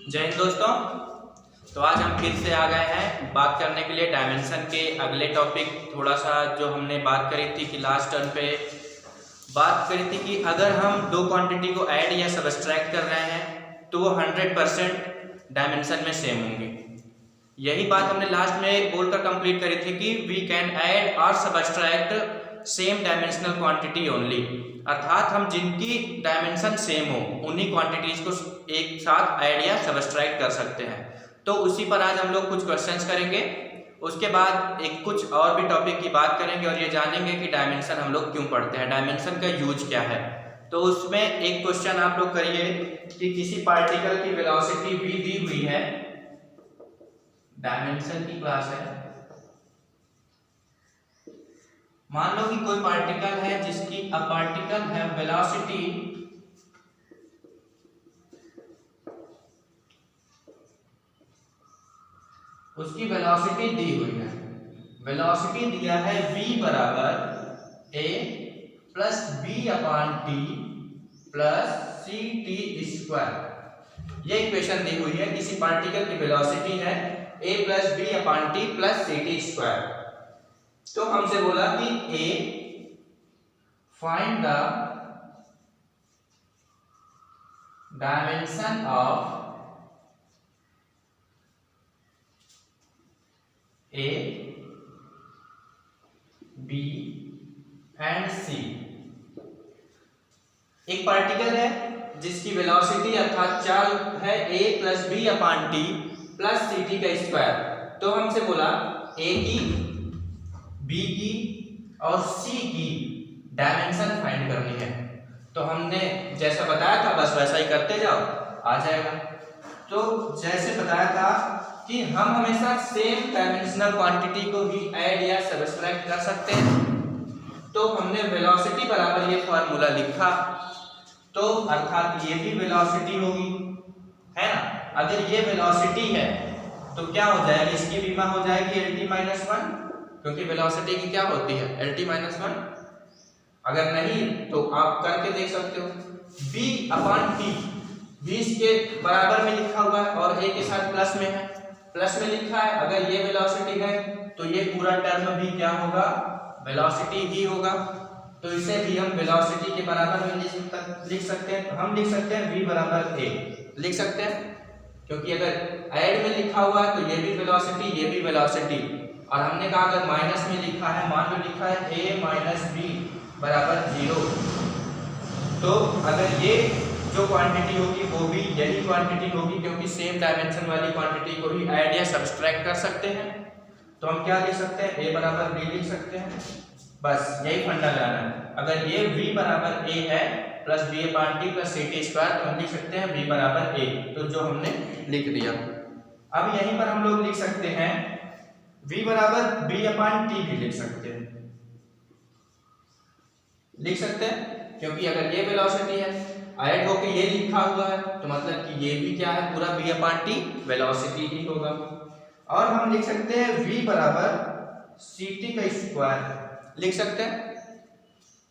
जय हिंद दोस्तों। तो आज हम फिर से आ गए हैं बात करने के लिए डायमेंशन के अगले टॉपिक। थोड़ा सा जो हमने बात करी थी कि लास्ट टर्न पे बात करी थी कि अगर हम दो क्वांटिटी को ऐड या सबट्रैक्ट कर रहे हैं तो वो 100% डायमेंशन में सेम होंगे। यही बात हमने लास्ट में बोलकर कंप्लीट करी थी कि वी कैन ऐड और subtract same dimensional quantity only, अर्थात हम जिनकी डायमेंशन सेम हो उन्हीं क्वांटिटीज को एक साथ ऐड या सबट्रैक्ट कर सकते हैं। तो उसी पर आज हम लोग कुछ क्वेश्चंस करेंगे, उसके बाद एक कुछ और भी टॉपिक की बात करेंगे और ये जानेंगे कि डायमेंशन हम लोग क्यों पढ़ते हैं, डायमेंशन का यूज क्या है। तो उसमें एक क्वेश्चन आप लोग करिए कि किसी पार्टिकल की वेलोसिटी v दी हुई है, डायमेंशन की क्लास है। मान लो कि कोई पार्टिकल है जिसकी पार्टिकल है वेलोसिटी उसकी वेलोसिटी दी हुई है, वेलोसिटी दिया है v बराबर a plus B upon T plus C T square. ये इक्वेशन दी हुई है, किसी पार्टिकल की वेलोसिटी है a plus B upon T plus C T square. तो हमसे बोला कि a find the dimension of a b and c। एक पार्टिकल है जिसकी वेलोसिटी अर्थात चाल है a plus B upon T plus C T का स्क्वायर। तो हमसे बोला a की, b की और c की डायमेंशन फाइंड करनी है। तो हमने जैसा बताया था बस वैसा ही करते जाओ, आ जाएगा। तो जैसे बताया था कि हम हमेशा सेम डायमेंशनल क्वांटिटी को भी ऐड या सबट्रैक्ट कर सकते हैं। तो हमने वेलोसिटी बराबर ये फॉर्मूला लिखा, तो अर्थात ये भी वेलोसिटी होगी, है ना। अगर ये वेलोसिटी है तो क्या हो जाएगी, इसकी बीमा हो जाएगी LT-1, क्योंकि वेलोसिटी की क्या होती है LT-1। अगर नहीं तो आप करके देख सकते हो। v अपान टी, v इसके बराबर में लिखा हुआ है और a के साथ प्लस में है, प्लस में लिखा है। अगर ये वेलोसिटी है तो ये पूरा टर्म भी क्या होगा, वेलोसिटी ही होगा। तो इसे भी हम वेलोसिटी के बराबर में लिख सकते हैं। हम लिख सकते हैं v बराबर a लिख सकते हैं, क्योंकि अगर ऐड में लिखा हुआ है तो ये भी वेलोसिटी ये भी वेलोसिटी। और हमने कहा अगर माइनस में लिखा है, मान लो लिखा है a माइनस बी बराबर 0, तो अगर ये जो क्वांटिटी होगी वो भी यही क्वांटिटी होगी, क्योंकि सेम डायमेंशन वाली क्वांटिटी को भी ऐड या सबट्रैक्ट कर सकते हैं। तो हम क्या लिख सकते हैं, a बराबर b लिख सकते हैं, बस यही फंडा लगाना है। अगर ये v बराबर a है प्लस बी अपान T plus C T square, तो हम लिख सकते हैं v बराबर a, तो जो हमने लिख दिया। अब यहीं पर हम लोग लिख सकते हैं v बराबर b अपान टी भी लिख सकते हैं, लिख सकते हैं, क्योंकि अगर ये वेलोसिटी है ऐड होके ये लिखा हुआ है तो मतलब कि ये भी क्या है, पूरा v अपान टी वेलोसिटी ही होगा। और हम लिख सकते हैं v बराबर सी टी का स्क्वायर लिख सकते हैं,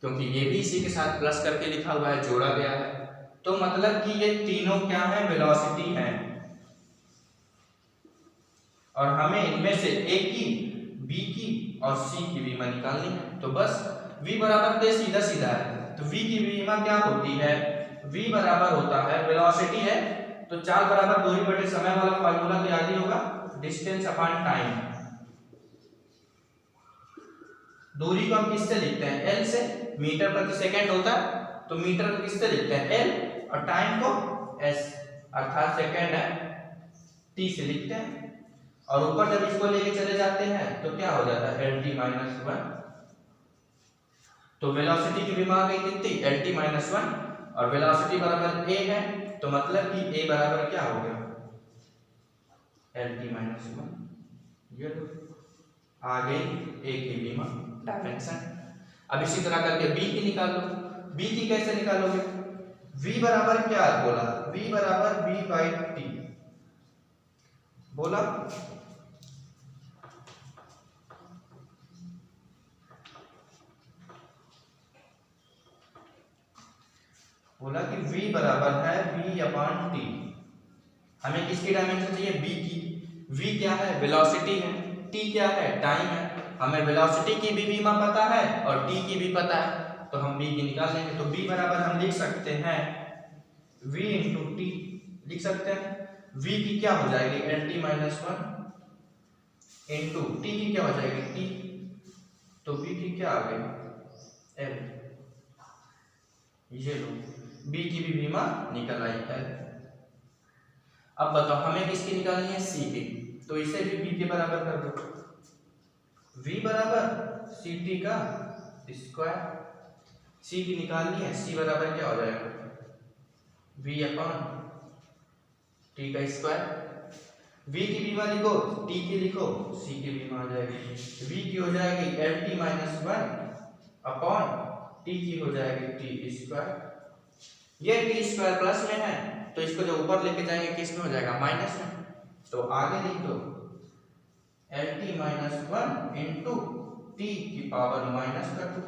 क्योंकि ये भी इसी के साथ प्लस करके लिखा हुआ है, जोड़ा गया है। तो मतलब कि ये तीनों क्या है, वेलोसिटी है। और हमें इनमें से a की, b की और c की बीमा निकालनी है। तो बस v बराबर तो सीधा सीधा है, तो v की बीमा क्या होती है, v बराबर होता है, वेलोसिटी है तो चाल बराबर दूरी बटे समय वाला फार्मूला तो याद ही होगा, डिस्टेंस अपॉन टाइम। दूरी को हम किससे लिखते हैं, l से। मीटर प्रति सेकंड होता है तो मीटर को किससे लिखते हैं, l, और टाइम को s अर्थात सेकंड है t से लिखते हैं। और ऊपर जब इसको लेके चले जाते हैं तो क्या हो जाता है LT-1। तो वेलोसिटी की बीमा आ गई कितनी, LT-1, और वेलोसिटी बराबर a है, तो मतलब कि a बराबर क्या हो गया, LT-1। ये आ गई a की बीमा, डायमेंशन। अब इसी तरह करके b की निकालो। b की कैसे निकालोगे, v बराबर क्या बोला, v बराबर b बाई टी बोला। बोला कि v बराबर है v अपान टी, हमें किसकी डायमेंशन चाहिए? बी की। v क्या है? वेलोसिटी है। t क्या है? टाइम है। हमें वेलोसिटी की भी बीमा पता है और t की भी पता है, तो हम b की निकाल लेंगे। तो b बराबर हम लिख सकते हैं v इंटू टी, लिख सकते हैं। v की क्या हो जाएगी? lt माइनस 1 इंटू टी की क्या हो जाएगी? t, तो v की क्या आ गई? l। ये लो, b की भी बीमा निकल आई है। अब बताओ हमें किसकी निकालनी है? c की, तो इसे भी b के बराबर कर दो। v बराबर ct का स्क्वायर, c की निकालनी है, c बराबर क्या हो जाएगा? v अपॉन t का स्क्वायर। v की बीमा लिखो, t की लिखो, c की बीमा आ जाएगी। v की हो जाएगी lt माइनस 1 अपॉन t की हो जाएगी t स्क्वायर। ये t स्क्वायर प्लस में है, तो इसको जब ऊपर लेके जाएंगे किस में हो जाएगा? माइनस में। तो आगे लिख दो lt माइनस 1 इंटू टी की पावर माइनस कर दो,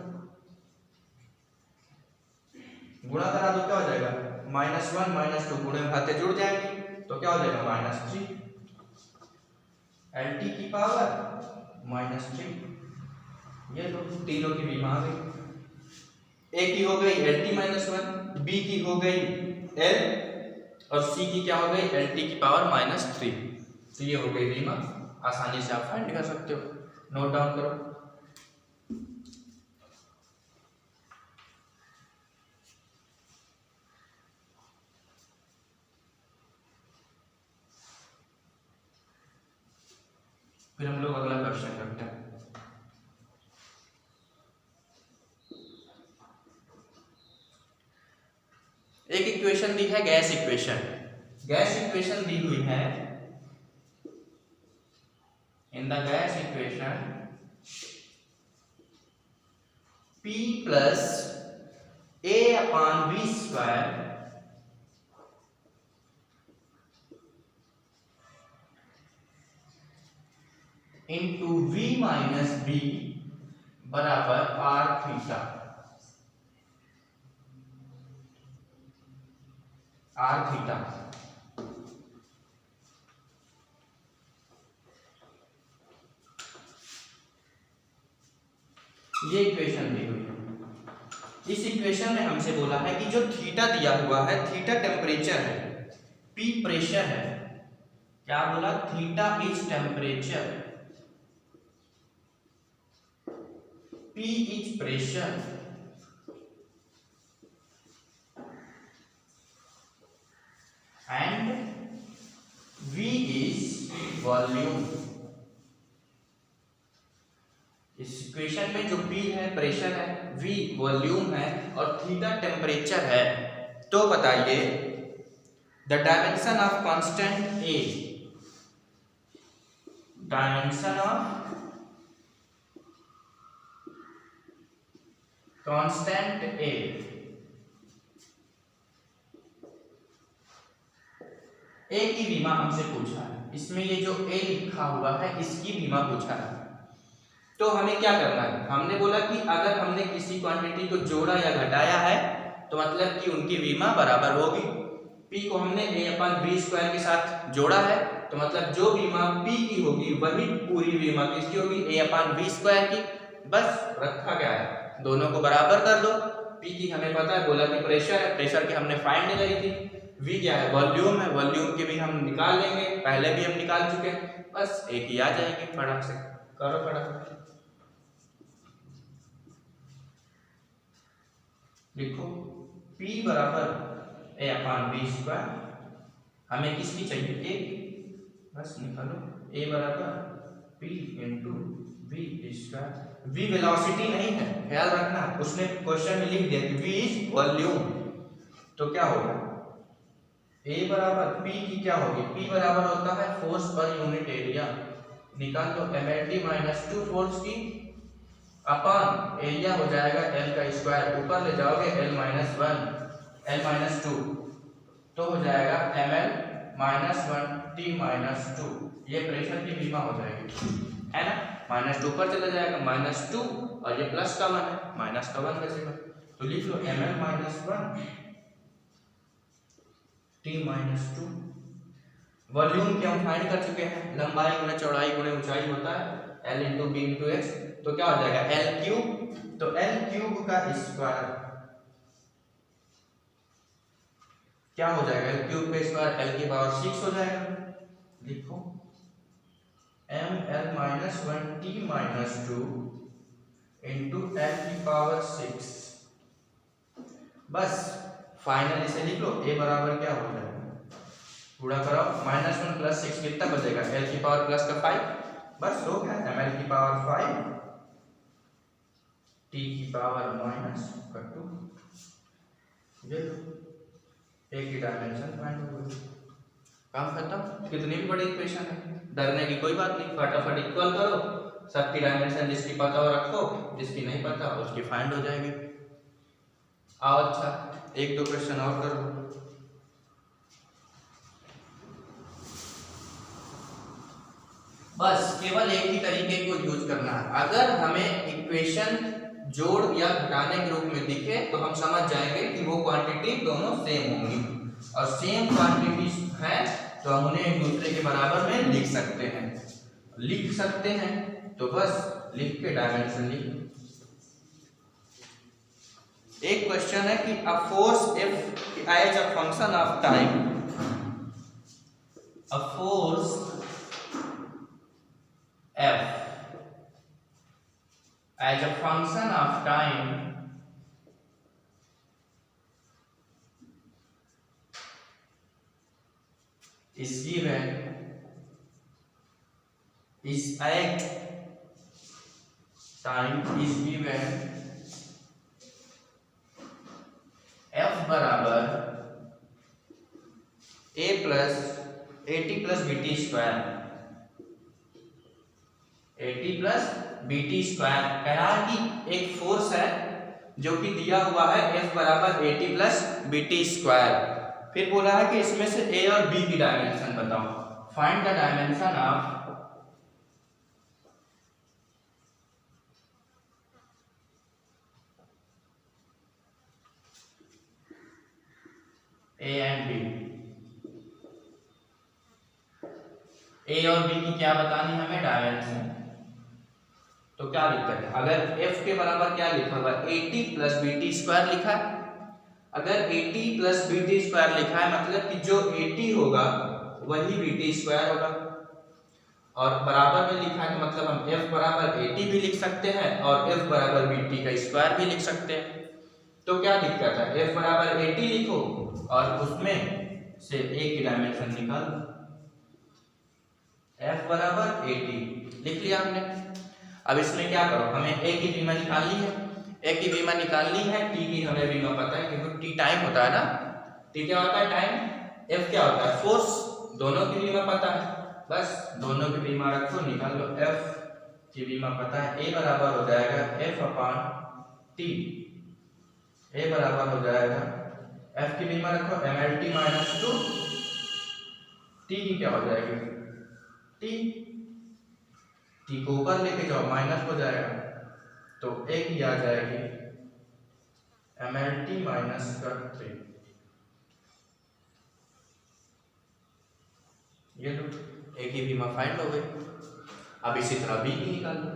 गुणा करा दो, क्या हो जाएगा? माइनस 1 माइनस 2 गुणे में खाते जुड़ जाएंगे, तो क्या हो जाएगा? माइनस 3 lt की पावर माइनस 3। ये लो, तीनों की बीमा आ गई। a की हो गई lt माइनस 1, b की हो गई l और c की क्या हो गई? lt की पावर माइनस 3। तो ये हो गई बीमा, आसानी से आप फाइंड कर सकते हो। नोट डाउन करो। फिर हम लोग अगला क्वेश्चन करते हैं। एक इक्वेशन दी है, गैस इक्वेशन। गैस इक्वेशन दी हुई है, in the gas equation P plus a upon v square into v minus b बराबर r थीटा। r थीटा ये इक्वेशन दी हुई है। इस इक्वेशन में हमसे बोला है कि जो थीटा दिया हुआ है, थीटा टेम्परेचर है, p प्रेशर है। क्या बोला? Theta is temperature, p is pressure and v is volume. इस इक्वेशन में जो p है प्रेशर है, v वॉल्यूम है और थीटा टेम्परेचर है। तो बताइए the dimension of constant a, dimension of constant a, a की बीमा हमसे पूछा है। इसमें ये जो a लिखा हुआ है इसकी बीमा पूछा है। तो हमें क्या करना है? हमने बोला कि अगर हमने किसी क्वांटिटी को जोड़ा या घटाया है तो मतलब कि उनकी बीमा बराबर होगी। p को हमने a अपन v स्क्वायर के साथ जोड़ा है, तो मतलब जो बीमा p की होगी वही पूरी बीमा किसकी होगी? a अपन v स्क्वायर की। बस रखा गया है, दोनों को बराबर कर दो। p की हमें पता है, बोला कि प्रेशर है, प्रेशर की हमने फाइंड करी थी। v क्या है? वॉल्यूम है, वॉल्यूम की भी हम निकाल लेंगे, पहले भी हम निकाल चुके हैं। बस एक ही आ जाएगी, फटाक से करो फटाक। लिखो P बराबर a अपान v स्क्वायर। हमें किसकी चाहिए? a की। बस निकालो a बराबर p into v square. v velocity नहीं है, ख्याल रखना, उसने क्वेश्चन में लिख दिया कि v इज वॉल्यूम। तो क्या होगा? a बराबर p की क्या होगी? p बराबर होता है फोर्स पर यूनिट एरिया। निकाल दो mlt माइनस 2 फोर्स की अपन एरिया हो जाएगा l का स्क्वायर, ऊपर ले जाओगे l माइनस 1 l माइनस 2 तो हो जाएगा ml माइनस 1 t माइनस 2। ये प्रेशर की बीमा हो जाएगी, है ना? माइनस 2 पर चला जाएगा, माइनस 2 और ये प्लस का 1 है, माइनस का 1 बचेगा। तो लिख लो ml minus 1 t minus 2 volume की हम फाइंड कर चुके हैं, लंबाई गुणे चौड़ाई गुणे ऊंचाई होता है L into B into H, तो क्या हो जाएगा L क्यूब, तो L क्यूब का स्क्वायर क्या हो जाएगा, L क्यूब का स्क्वायर L की पावर 6 हो जाएगा। लिखो ml minus 1t minus 2 into L की पावर 6। बस फाइनल इसे लिख लो, a बराबर क्या हो जाएगा, पूरा करो, -1 प्लस 6 कितना बचेगा, L की पावर प्लस का 5, बस हो गया ml की पावर 5 t की पावर माइनस का 2। ये एक ही डायमेंशन फाइंड हो गई, काम खत्म। कितनी भी बड़ी इक्वेशन है, डरने की कोई बात नहीं, फटाफट इक्वल करो, सबकी डायमेंशन जिसकी पता हो रखो, जिसकी नहीं पता उसकी फाइंड हो जाएगी। आओ अच्छा एक दो क्वेश्चन और करो। बस केवल एक ही तरीके को यूज करना है, अगर हमें इक्वेशन जोड़ या घटाने के रूप में दिखे तो हम समझ जाएंगे कि वो क्वांटिटी दोनों सेम होंगी, और सेम क्वांटिटी है तो हम उन्हें एक दूसरे के बराबर में लिख सकते हैं, तो बस लिख के डायमेंशन लिख। एक क्वेश्चन है कि a force if as a function of time, a force F as a function of time is given, is at time is given F बराबर a plus at plus bt square, at plus bt square, कहा कि एक force है जो कि दिया हुआ है F बराबर at प्लस bt स्क्वायर, फिर बोला है कि इसमें से a और b की डायमेंशन बताओ, find the dimension of a and b। a और b की क्या बतानी है हमें, डायमेंशन। तो क्या दिक्कत है, अगर f के बराबर क्या लिखा हुआ है, at प्लस bt स्क्वायर लिखा है, अगर at प्लस bt स्क्वायर लिखा है मतलब कि जो at होगा वही bt स्क्वायर होगा, और बराबर में लिखा है तो मतलब हम f बराबर at भी लिख सकते हैं और f बराबर bt का स्क्वायर भी लिख सकते हैं। तो क्या दिक्कत है, f बराबर at लिखो और उसमें से a की डायमेंशन निकालो, f बराबर at लिख लिया हमने। अब इसमें क्या करो, हमें a की बीमा निकालनी है, a की बीमा निकालनी है, t की हमें बीमा पता है क्योंकि t टाइम होता है ना, t क्या होता है टाइम, f क्या होता है फोर्स, दोनों की बीमा पता है, बस दोनों की बीमा रखो निकाल लो, f की बीमा पता है, a बराबर हो जाएगा f अपान t, a बराबर हो जाएगा f की बीमा रखो mlt माइनस 2, t की क्या हो जाएगी t, t को ऊपर लेके जाओ माइनस हो जाएगा, तो एक ही आ जाएगी mlt माइनस का 3। ये लो एक ही बीमा फाइंड हो गई। अब इसी तरह b की निकाल लो,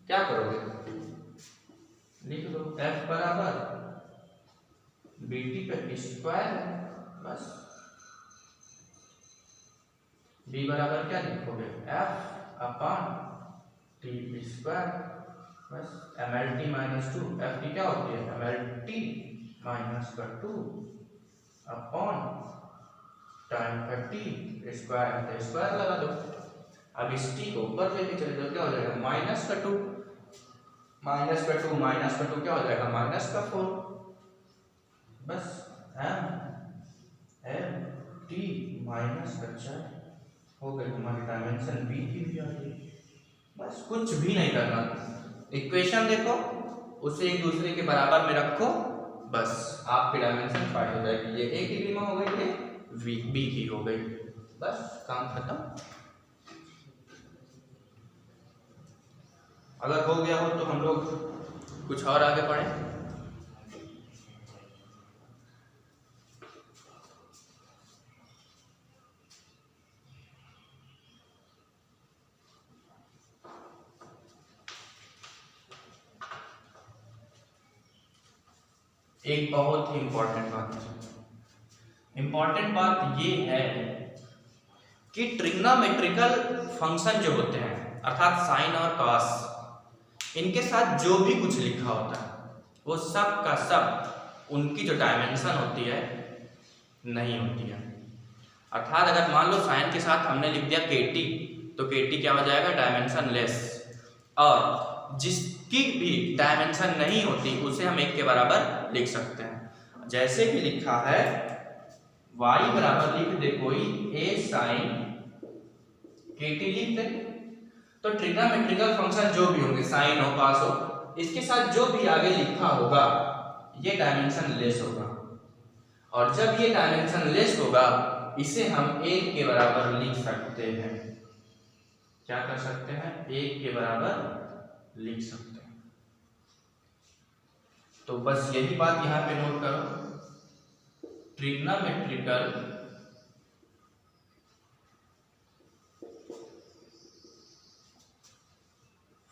क्या करोगे, लिख लो f बराबर bt का स्क्वायर है, बस b बराबर क्या लिखोगे f अपान t स्क्वायर, बस mlt माइनस 2, f की क्या होती है mlt माइनस का 2 अपॉन टाइम का t स्क्वायर, स्क्वायर लगा दो। अब इस t को ऊपर लेके चले जाओ, क्या हो जाएगा माइनस का 2, माइनस का 2 माइनस का 2 क्या हो जाएगा माइनस का 4, बस m t माइनस का 4 हो गई हमारी डायमेंशन b की भी आ गई। बस कुछ भी नहीं करना, इक्वेशन देखो उसे एक दूसरे के बराबर में रखो, बस आपकी डायमेंशन फाइंड हो जाएगी, ये a की बीमा हो गई, ये b की हो गई, बस काम खत्म। अगर हो गया हो तो हम लोग कुछ और आगे बढ़े। एक बहुत ही इम्पोर्टेंट बात ये है कि ट्रिग्नोमेट्रिकल फंक्शन जो होते हैं अर्थात साइन और कॉस, इनके साथ जो भी कुछ लिखा होता है वो सब का सब उनकी जो डायमेंशन होती है नहीं होती है। अर्थात अगर मान लो साइन के साथ हमने लिख दिया KT, तो KT क्या हो जाएगा, डायमेंशन लेस। और जिसकी भी डायमेंशन नहीं होती उसे हम 1 के बराबर लिख सकते हैं। जैसे कि लिखा है y बराबर लिख दे कोई a साइन KT लिख दे, तो ट्रिग्नोमेट्रिकल फंक्शन जो भी होंगे साइन हो कॉस हो, इसके साथ जो भी आगे लिखा होगा ये डायमेंशन लेस होगा। और जब ये डायमेंशन लेस होगा इसे हम 1 के बराबर लिख सकते हैं। क्या कर सकते हैं, 1 के बराबर लिख सकते हैं। तो बस यही बात यहां पे नोट करो, ट्रिग्नोमेट्रिकल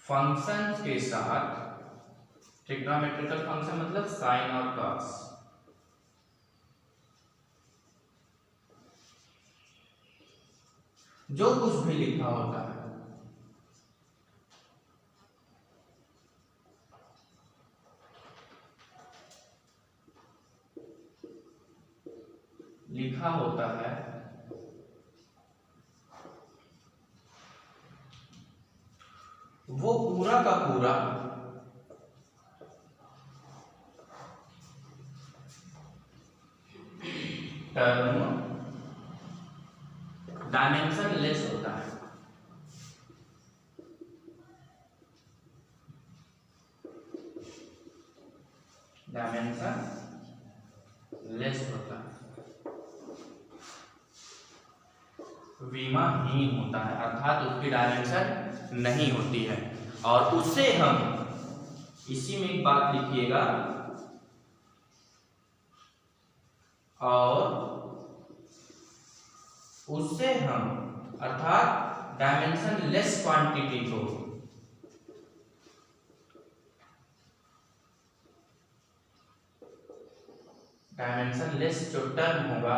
फंक्शन के साथ, ट्रिग्नोमेट्रिकल फंक्शन मतलब साइन और कॉस, जो कुछ भी लिखा होता है वो पूरा का पूरा टर्म डायमेंशन लेस होता है। डायमेंशन लेस होता है, विमाहीन होता है, अर्थात उसकी डायमेंशन नहीं होती है। और उसे हम, इसी में एक बात लिखिएगा, और उससे हम अर्थात डायमेंशन लेस क्वांटिटी को डायमेंशन लेस जो टर्म होगा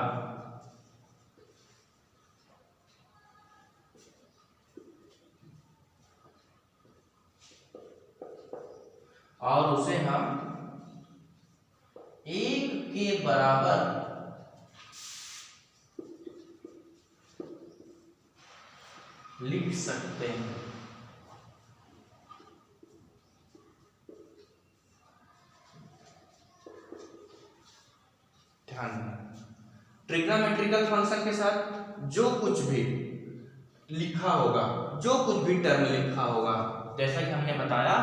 और उसे हम 1 के बराबर लिख सकते हैं। ध्यान, ट्रिग्नोमेट्रिकल फंक्शन के साथ जो कुछ भी लिखा होगा, जो कुछ भी टर्म लिखा होगा, जैसा कि हमने बताया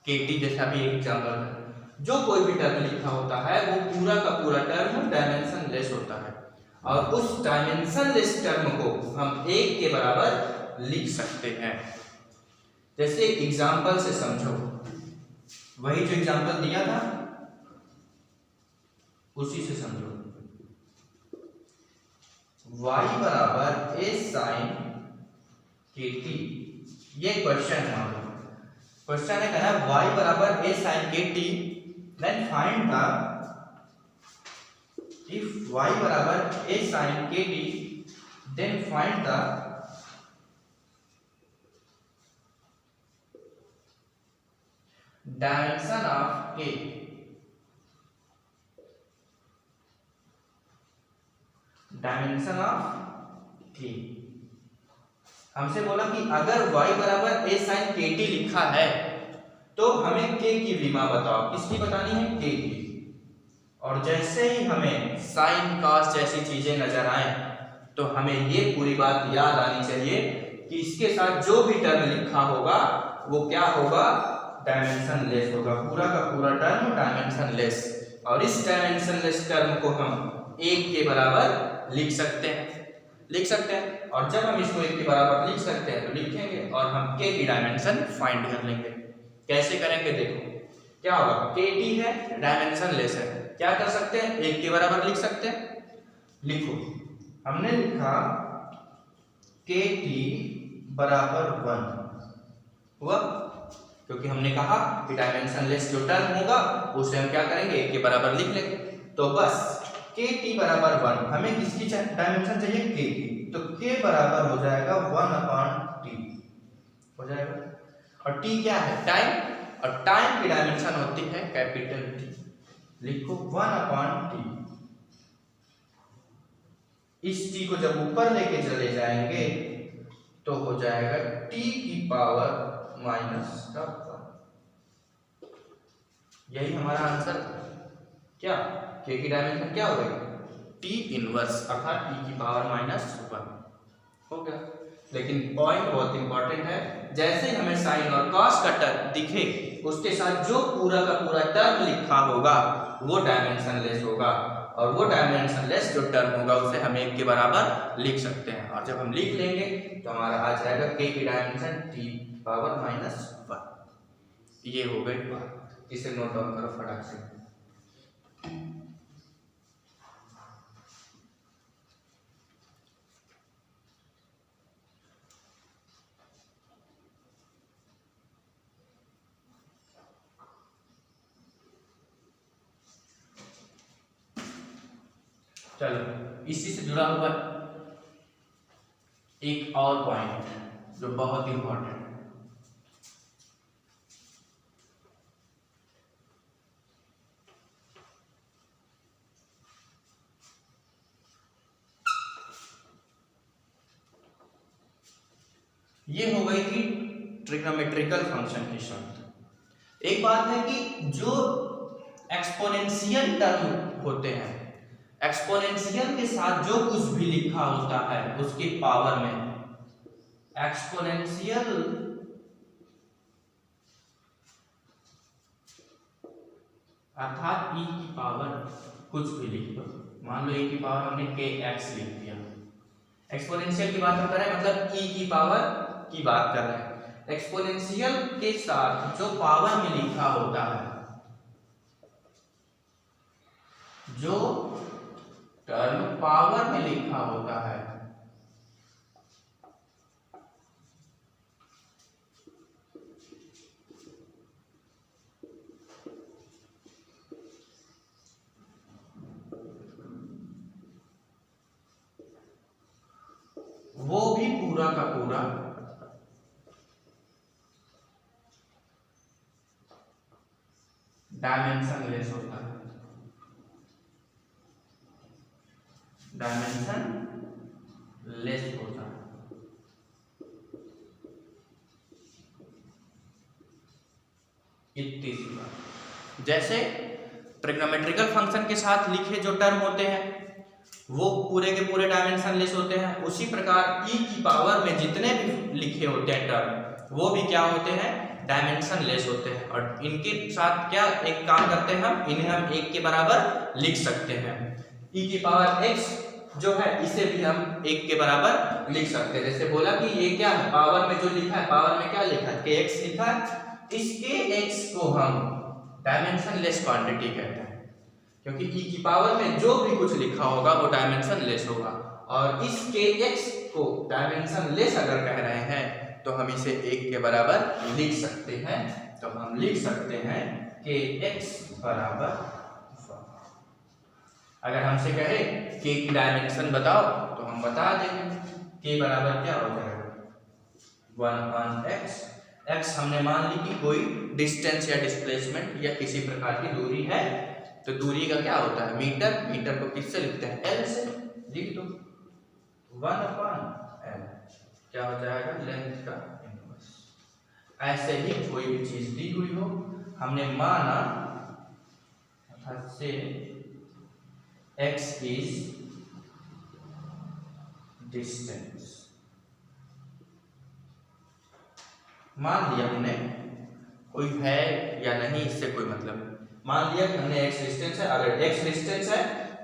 KT जैसा भी एग्जाम्पल है, जो कोई भी टर्म लिखा होता है वो पूरा का पूरा टर्म डायमेंशन लेस होता है। और उस डायमेंशन लेस टर्म को हम 1 के बराबर लिख सकते हैं। जैसे एग्जाम्पल से समझो, वही जो एग्जाम्पल दिया था उसी से समझो। y बराबर a साइन KT, ये क्वेश्चन है। क्वेश्चन है कहना y बराबर a sine KT, then find the, if y बराबर a sin KT, then find the dimension of K। Dimension of K, हमसे बोला कि अगर y बराबर a sin KT लिखा है तो हमें K की विमा बताओ। किसकी बतानी है, K की। और जैसे ही हमें साइन कॉस जैसी चीजें नजर आए तो हमें ये पूरी बात याद आनी चाहिए कि इसके साथ जो भी टर्म लिखा होगा वो क्या होगा, डायमेंशन लेस होगा, पूरा का पूरा टर्म डायमेंशन लेस। और इस डायमेंशन लेस टर्म को हम 1 के बराबर लिख सकते हैं। और जब हम इसको 1 के बराबर लिख सकते हैं तो लिखेंगे और हम K की डायमेंशन फाइंड कर लेंगे। कैसे करेंगे, देखो क्या होगा, KT है, डायमेंशन लेस है, क्या कर सकते हैं, 1 के बराबर लिख सकते हैं। लिखो, हमने लिखा KT बराबर 1 हुआ, क्योंकि हमने कहा कि डायमेंशनलेस जो टर्म होगा उसे हम क्या करेंगे, एक के बराबर लिख लेंगे। तो बस के टी बराबर 1, हमें किसकी डायमेंशन चाहिए, के की, तो के बराबर हो जाएगा 1/t हो जाएगा। और टी क्या है, टाइम, और टाइम की डायमेंशन होती है कैपिटल टी, लिखो 1/t। इस टी को जब ऊपर लेके चले जाएंगे तो हो जाएगा t की पावर -1। यही हमारा आंसर, क्या, के की डायमेंशन क्या हो गई, t इनवर्स अर्थात t की पावर -1 हो गया। लेकिन पॉइंट बहुत इंपॉर्टेंट है, जैसे हमें साइन और कॉस का टर्म दिखे उसके साथ जो पूरा का पूरा टर्म लिखा होगा वो डायमेंशनलेस होगा, और वो डायमेंशनलेस जो टर्म होगा उसे हम एक के बराबर लिख सकते हैं। और जब हम लिख लेंगे तो हमारा आ जाएगा के की डायमेंशन t पावर -1। ये हो गई बात, इसे नोट डाउन करो फटाक से। चलो इसी से जुड़ा हुआ एक और पॉइंट जो बहुत इंपॉर्टेंट है, ये हो गई थी ट्रिग्नोमेट्रिकल फंक्शन की शर्त। एक बात है कि जो एक्सपोनेंशियल टर्म होते हैं, एक्सपोनेंशियल के साथ जो कुछ भी लिखा होता है उसकी पावर में, एक्सपोनेंशियल अर्थात e की पावर कुछ भी लिख दो, मान लो e की पावर हमने kx लिख दिया। एक्सपोनेंशियल की बात हम कर रहे हैं, मतलब e की पावर की बात कर रहे हैं। एक्सपोनेंशियल के साथ जो पावर में लिखा होता है, जो टर्म पावर में लिखा होता है, वो भी पूरा का पूरा डायमेंशनलेस होता है, डायमेंशन लेस होता है। इतनी सी बात। जैसे ट्रिग्नोमेट्रिकल फंक्शन के साथ लिखे जो टर्म होते हैं वो पूरे के पूरे डायमेंशन लेस होते हैं, उसी प्रकार e की पावर में जितने भी लिखे होते हैं टर्म वो भी क्या होते हैं, डायमेंशन लेस होते हैं। और इनके साथ क्या एक काम करते हैं हम, इन्हें हम एक के बराबर लिख सकते हैं। e की पावर x जो है इसे भी हम एक के बराबर लिख सकते हैं। जैसे बोला कि ये क्या है, पावर में जो लिखा है, पावर में क्या लिखा है, kx लिखा है। इस kx को हम डायमेंशन लेस क्वांटिटी कहते हैं, क्योंकि e की पावर में जो भी कुछ लिखा होगा वो डायमेंशन लेस होगा। और इस kx को डायमेंशन लेस अगर कह रहे हैं तो हम इसे एक के बराबर लिख सकते हैं। तो हम लिख सकते हैं kx बराबर, अगर हमसे कहे k की डायमेंशन बताओ तो हम बता देंगे k बराबर क्या हो जाएगा 1/x। x हमने मान ली कि कोई डिस्टेंस या डिस्प्लेसमेंट या किसी प्रकार की दूरी है, तो दूरी का क्या होता है, मीटर, मीटर को किससे लिखते हैं, l से, लिख दो 1/l, क्या हो जाएगा, लेंथ का इनवर्स। ऐसे ही कोई भी चीज दी हुई हो, हमने माना अर्थात से x is distance, मान लिया हमने, कोई है या नहीं इससे कोई मतलब नहीं, मान लिया कि हमने x डिस्टेंस है। अगर x डिस्टेंस है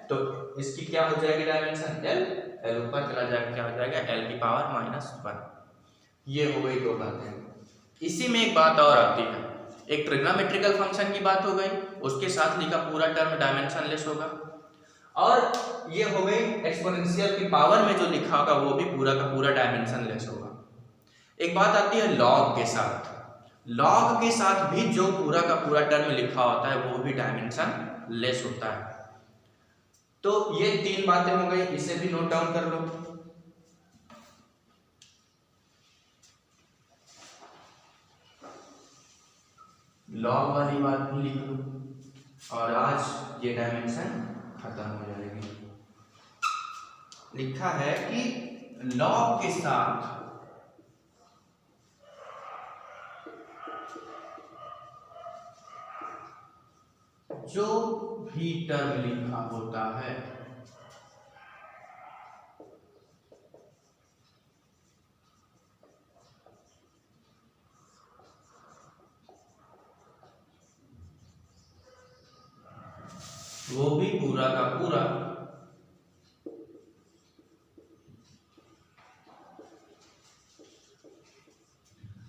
तो इसकी क्या हो जाएगी डायमेंशन l, l ऊपर चला जाएगा, क्या हो जाएगा l की पावर -1। ये हो गई दो बातें। इसी में एक बात और आती है, एक ट्रिग्नोमेट्रिकल फंक्शन की बात हो गई, उसके साथ लिखा पूरा टर्म डायमेंशनलेस होगा, और ये हो गई एक्सपोनेंशियल की पावर में जो लिखा होगा वो भी पूरा का पूरा डायमेंशनलेस होगा। एक बात आती है लॉग के साथ। लॉग के साथ भी जो पूरा का पूरा टर्म लिखा होता है वो भी डायमेंशन लेस होता है। तो ये तीन बातें हो गई, इसे भी नोट डाउन कर लो। लॉग वाली बात भी लिख लो और आज ये डायमेंशन खत्म हो जाएगी। लिखा है कि लॉग के साथ जो भी टर्म लिखा होता है वो भी पूरा का पूरा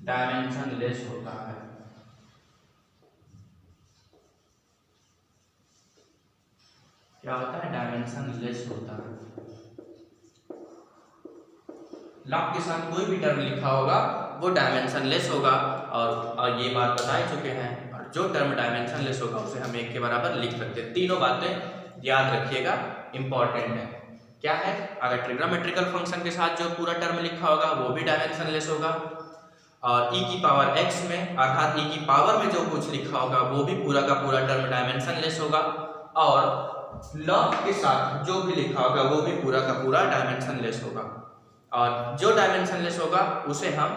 डायमेंशन लेस होता है। क्या होता है? डायमेंशन लेस होता है। लॉग के साथ कोई भी टर्म लिखा होगा वो डायमेंशन लेस होगा और ये बात बता चुके हैं। और जो टर्म डायमेंशन लेस होगा उसे हम एक के बराबर लिख सकते हैं। तीनों बातें याद रखिएगा, इंपॉर्टेंट है। क्या है? अगर ट्रिग्नोमेट्रिकल फंक्शन के साथ जो पूरा टर्म लिखा होगा वो भी डायमेंशन लेस होगा और e की पावर x में अर्थात e की पावर में जो कुछ लिखा होगा वो भी पूरा का पूरा टर्म डायमेंशन लेस होगा और लॉग के साथ जो भी लिखा होगा वो भी पूरा का पूरा डायमेंशन लेस होगा और जो डायमेंशन लेस होगा उसे हम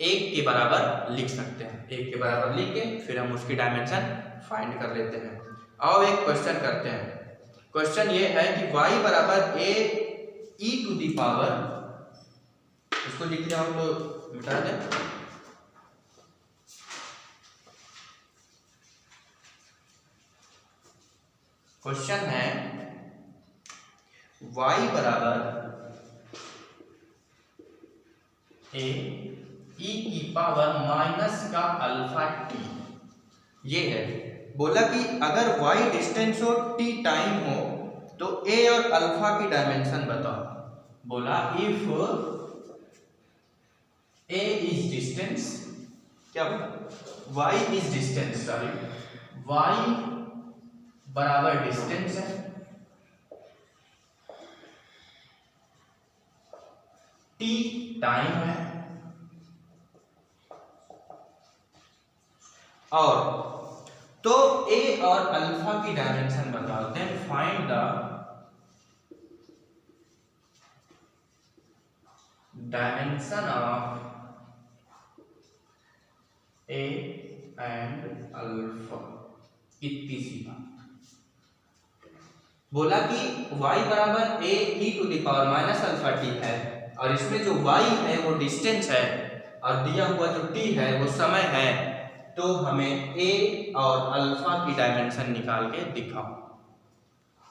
एक के बराबर लिख सकते हैं। एक के बराबर लिख के फिर हम उसकी डायमेंशन फाइंड कर लेते हैं। आओ एक क्वेश्चन करते हैं। क्वेश्चन ये है कि y बराबर a e to the power, इसको लिख जाओ तो मिटा दें। क्वेश्चन है y बराबर a e की पावर माइनस का अल्फा t। ये है, बोला कि अगर y डिस्टेंस हो t टाइम हो तो a और अल्फा की डायमेंशन बताओ। बोला इफ a इज डिस्टेंस, क्या बोला? y is distance, sorry y बराबर डिस्टेंस है, t टाइम है और तो a और अल्फा की डायमेंशन बताओ। Then find the dimension of a and alpha. इतनी सी बात। बोला कि y बराबर a e to the power minus alpha t है और इसमें जो y है वो डिस्टेंस है और दिया हुआ जो t है वो समय है। तो हमें a और अल्फा की डायमेंशन निकाल के दिखाओ।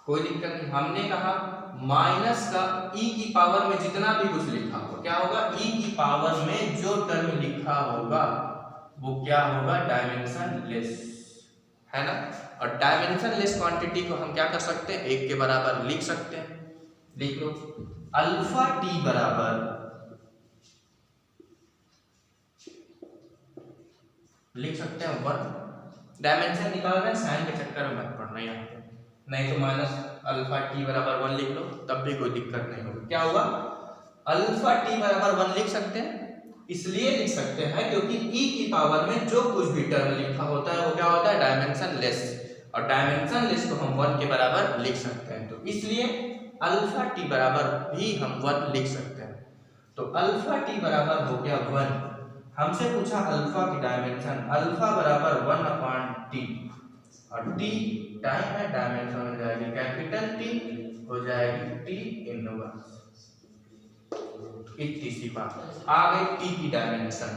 कोई दिक्कत नहीं। हमने कहा माइनस का e की पावर में जितना भी कुछ लिखा हो, क्या होगा? e की पावर में जो टर्म लिखा होगा वो क्या होगा? डायमेंशन लेस, है ना। और डायमेंशन लेस क्वांटिटी को हम क्या कर सकते हैं? एक के बराबर लिख सकते हैं। लिख लो अल्फा टी बराबर, लिख सकते हैं 1। डायमेंशन निकालना है, साइन के चक्कर में मत पड़ना यहाँ पे, नहीं तो माइनस अल्फा टी बराबर 1 लिख लो, तब भी कोई दिक्कत नहीं होगी। क्या होगा? अल्फा टी बराबर 1 लिख सकते हैं। इसलिए लिख सकते हैं क्योंकि e की पावर में जो कुछ भी टर्म लिखा होता है वो क्या होता है? डायमेंशन लेस, और डायमेंशन लेस को हम 1 के बराबर लिख सकते हैं। तो इसलिए अल्फा टी बराबर भी हम 1 लिख सकते हैं। तो अल्फा टी बराबर हो गया 1। हमसे पूछा अल्फा की डायमेंशन, अल्फा बराबर 1/t और t टाइम है, डायमेंशन हो जाएगी कैपिटल T, हो जाएगी t इनवर्स। इतनी सी बात। आ गई t की डायमेंशन,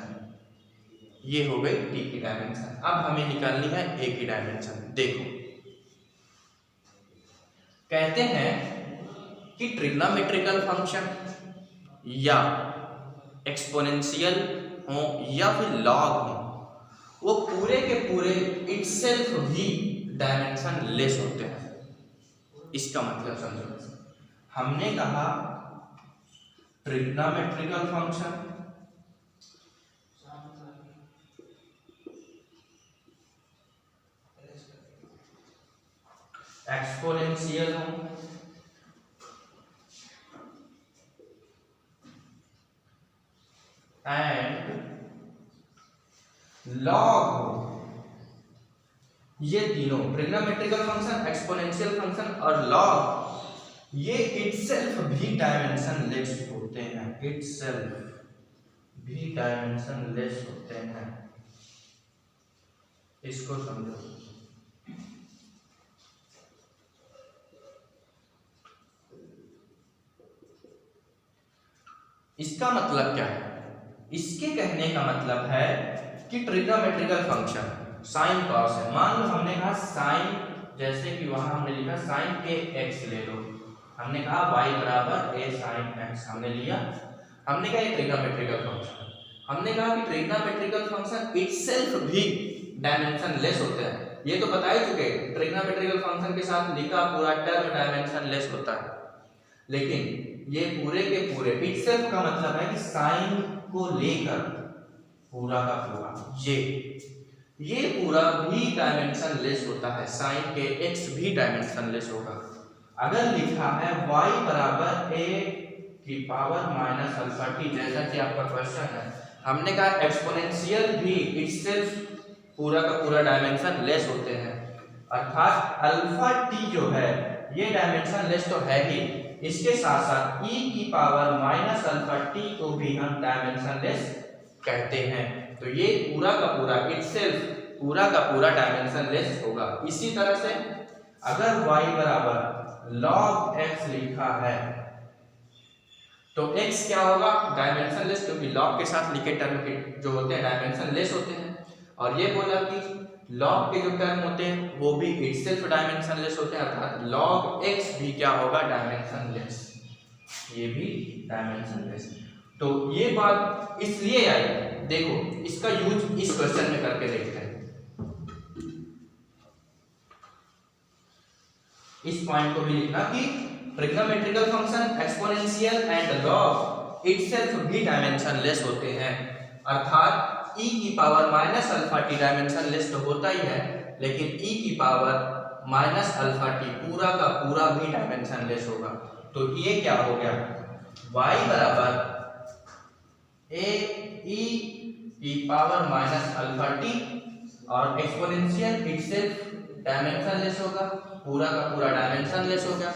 ये हो गई t की डायमेंशन। अब हमें निकालनी है a की डायमेंशन। देखो कहते हैं कि ट्रिग्नोमेट्रिकल फंक्शन या एक्सपोनेंशियल हो या फिर लॉग हो, वो पूरे के पूरे इटसेल्फ भी डायमेंशन लेस होते हैं। इसका मतलब समझो, हमने कहा ट्रिग्नोमेट्रिकल फंक्शन एक्सपोनेंशियल हो एंड लॉग हो, ये तीनों ट्रिग्नोमेट्रिकल फंक्शन, एक्सपोनेंशियल फंक्शन और लॉग, ये इटसेल्फ भी डायमेंशन लेस होते हैं, इटसेल्फ भी डायमेंशन लेस होते हैं। इसको समझो। इसका मतलब क्या है? इसके कहने का मतलब है कि ट्रिग्नोमेट्रिकल फंक्शन साइन कॉस है। मान लो हमने कहा साइन, जैसे कि वहां हमने लिखा साइन के एक्स ले लो, हमने कहा y बराबर a sin x, हमने लिया, हमने कहा ये ट्रिग्नोमेट्रिकल फंक्शन, हमने कहा कि ट्रिग्नोमेट्रिकल फंक्शन इटसेल्फ भी डायमेंशन लेस होते हैं। ये तो बता ही चुके, ट्रिग्नोमेट्रिकल फंक्शन के साथ लिखा पूरा टर्म डायमेंशन लेस होता है, लेकिन ये पूरे के पूरे इटसेल्फ का मतलब है कि साइन को लेकर पूरा का पूरा ये पूरा भी डायमेंशन लेस होता है, साइन के x भी डायमेंशन लेस होगा। अगर लिखा है y बराबर a की पावर माइनस अल्फा टी, जैसा कि आपका क्वेश्चन है, हमने कहा एक्सपोनेंशियल भी इटसेल्फ पूरा का पूरा डायमेंशन लेस होते हैं, अर्थात अल्फा टी जो है ये डायमेंशन लेस तो है ही, इसके साथ साथ e की पावर माइनस अल्फा टी को भी हम डायमेंशन लेस कहते हैं। तो ये पूरा का पूरा इटसेल्फ पूरा का पूरा डायमेंशन लेस होगा। इसी तरह से अगर y बराबर log x लिखा है तो x क्या होगा? डायमेंशन लेस, क्योंकि log के साथ लिखे टर्म के जो होते हैं डायमेंशन लेस होते हैं। और ये बोला कि log के जो टर्म होते हैं वो भी इटसेल्फ डायमेंशन लेस होते हैं, अर्थात log x भी क्या होगा? डायमेंशन लेस, ये भी डायमेंशन लेस। तो ये बात इसलिए आई, देखो इसका यूज इस क्वेश्चन में करके देखते हैं। इस पॉइंट को भी लिखना कि trigonometrical function exponential and log itself भी डायमेंशन लेस होते हैं, अर्थात e की power minus alpha T dimension less तो होता ही है, लेकिन e की पावर माइनस अल्फा टी पूरा का पूरा भी डायमेंशन लेस होगा। तो ये क्या हो गया? y बराबर a e की पावर माइनस अल्फा टी और एक्सपोनेंशियल इटसेल्फ डायमेंशन लेस होगा, पूरा का पूरा डायमेंशन लेस हो गया।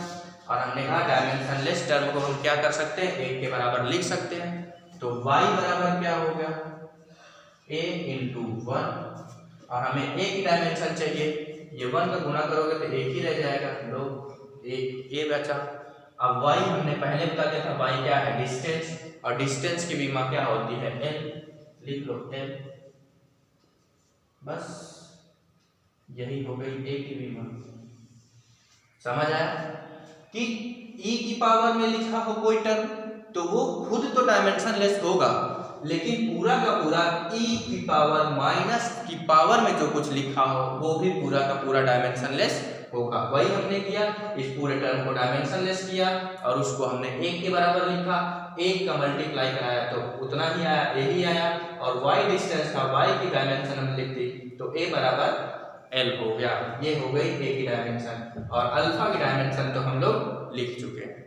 और हमने कहा डायमेंशन लेस टर्म को हम क्या कर सकते हैं? 1 के बराबर लिख सकते हैं। तो y बराबर क्या हो गया? a इंटू 1, और हमें a की डायमेंशन चाहिए, ये 1 का गुना करोगे तो 1 ही रह जाएगा, लो a बचा। अब y हमने पहले बता दिया था, y क्या है? डिस्टेंस, और डिस्टेंस की विमा क्या होती है? l, लिख लो l, बस यही हो गई a की विमा। समझ आया कि e की पावर में लिखा हो कोई टर्म तो वो खुद तो डायमेंशन लेस होगा, लेकिन पूरा का पूरा e की पावर माइनस की पावर में जो कुछ लिखा हो वो भी पूरा का पूरा डायमेंशन लेस होगा। वही हमने किया, इस पूरे टर्म को डायमेंशन लेस किया और उसको हमने 1 के बराबर लिखा, 1 का मल्टीप्लाई कराया तो उतना ही आया, a ही आया, और y डिस्टेंस था, y की डायमेंशन हम लिख दी तो a बराबर l हो गया। ये हो गई a की डायमेंशन, और अल्फा की डायमेंशन तो हम लोग लिख चुके हैं।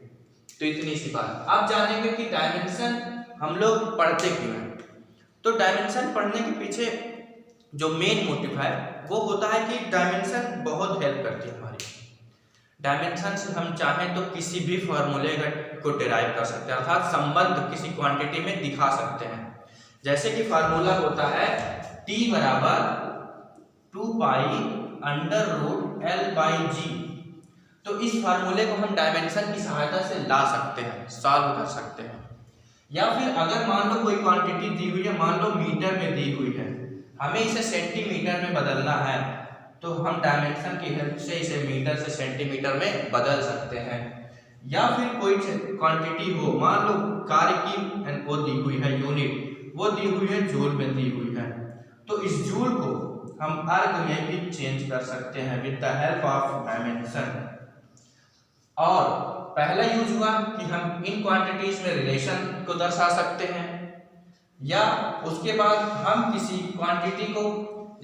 तो इतनी सी बात। अब जानेंगे कि डायमेंशन हम लोग पढ़ते क्यों हैं। तो डायमेंशन पढ़ने के पीछे जो मेन मोटिव है वो होता है कि डायमेंशन बहुत हेल्प करती है हमारी। डायमेंशन से हम चाहें तो किसी भी फॉर्मूले को डिराइव कर सकते हैं, अर्थात संबंध किसी क्वांटिटी में दिखा सकते हैं। जैसे कि फार्मूला होता है t बराबर 2 pi under root l by G. तो इस फार्मूले को हम डायमेंशन की सहायता से ला सकते हैं, सॉल्व कर सकते हैं। या फिर अगर मान लो कोई क्वांटिटी दी हुई है, मान लो मीटर में दी हुई है, हमें इसे सेंटीमीटर में बदलना है, तो हम डायमेंशन की हेल्प से इसे मीटर से सेंटीमीटर में बदल सकते हैं। या फिर कोई क्वांटिटी हो, मान लो कार्य की वो दी हुई है यूनिट, वो दी हुई है जूल में दी हुई है, तो इस जूल को हम अर्ग में भी चेंज कर सकते हैं with the help of dimension. और पहला यूज हुआ कि हम इन क्वांटिटीज में रिलेशन को दर्शा सकते हैं, या उसके बाद हम किसी क्वांटिटी को,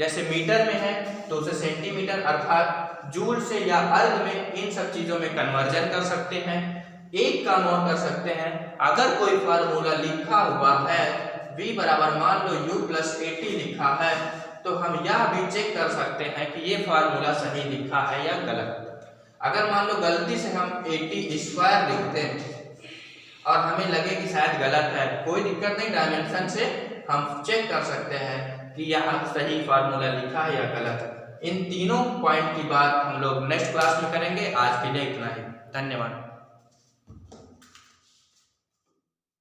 जैसे मीटर में है तो उसे सेंटीमीटर अर्थात जूल से या अर्ग में, इन सब चीजों में कन्वर्जन कर सकते हैं। एक काम और कर सकते हैं, अगर कोई फार्मूला लिखा हुआ है v बराबर मान लो u प्लस 80 लिखा है, तो हम यह भी चेक कर सकते हैं कि ये फार्मूला सही लिखा है या गलत। अगर मान लो गलती से हम 80 स्क्वायर लिखते हैं और हमें लगे कि शायद गलत है, कोई दिक्कत नहीं, डायमेंशन से हम चेक कर सकते हैं कि यह सही फार्मूला लिखा है या गलत। इन तीनों पॉइंट की बात हम लोग नेक्स्ट क्लास में करेंगे। आज के लिए इतना ही, धन्यवाद।